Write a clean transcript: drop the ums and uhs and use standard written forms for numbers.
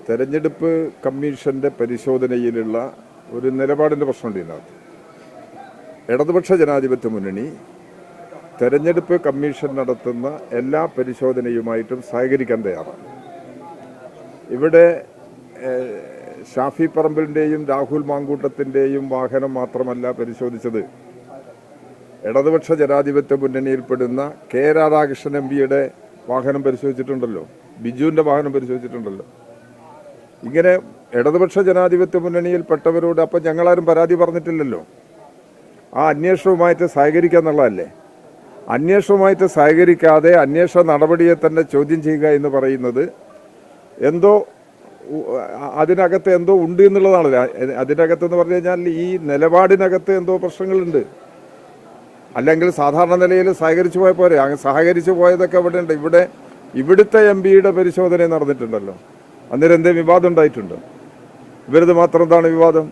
തെരഞ്ഞെടുപ്പ് കമ്മീഷന്റെ പരിശോധനയിലുള്ള ഒരു നിലപാടിൻ്റെ പ്രശ്നമുണ്ട് ഇതിനകത്ത്. ഇടതുപക്ഷ ജനാധിപത്യ മുന്നണി തെരഞ്ഞെടുപ്പ് കമ്മീഷൻ നടത്തുന്ന എല്ലാ പരിശോധനയുമായിട്ടും സഹകരിക്കാൻ തയ്യാറാണ്. ഇവിടെ ഷാഫി പറമ്പിലിൻ്റെയും രാഹുൽ മാങ്കൂട്ടത്തിൻ്റെയും വാഹനം മാത്രമല്ല പരിശോധിച്ചത്. ഇടതുപക്ഷ ജനാധിപത്യ മുന്നണിയിൽപ്പെടുന്ന കെ രാധാകൃഷ്ണൻ എംപിയുടെ വാഹനം പരിശോധിച്ചിട്ടുണ്ടല്ലോ, ബിജുവിൻ്റെ വാഹനം പരിശോധിച്ചിട്ടുണ്ടല്ലോ. ഇങ്ങനെ ഇടതുപക്ഷ ജനാധിപത്യ മുന്നണിയിൽപ്പെട്ടവരോട് അപ്പം ഞങ്ങളാരും പരാതി പറഞ്ഞിട്ടില്ലല്ലോ. ആ അന്വേഷണവുമായിട്ട് സഹകരിക്കുക എന്നുള്ളതല്ലേ. അന്വേഷണവുമായിട്ട് സഹകരിക്കാതെ അന്വേഷണ നടപടിയെ തന്നെ ചോദ്യം ചെയ്യുക എന്ന് പറയുന്നത് എന്തോ അതിനകത്ത് എന്തോ ഉണ്ട് എന്നുള്ളതാണല്ലോ. അതിനകത്തെന്ന് പറഞ്ഞു കഴിഞ്ഞാൽ ഈ നിലപാടിനകത്ത് എന്തോ പ്രശ്നങ്ങളുണ്ട്. അല്ലെങ്കിൽ സാധാരണ നിലയിൽ സഹകരിച്ചു പോയ പോരെ. സഹകരിച്ചു പോയതൊക്കെ ഇവിടെ ഉണ്ട്. ഇവിടുത്തെ എംപിയുടെ പരിശോധന നടന്നിട്ടുണ്ടല്ലോ. അന്നേരം എന്തേ വിവാദം ഉണ്ടായിട്ടുണ്ടോ? ഇവരത് മാത്രം എന്താണ് വിവാദം?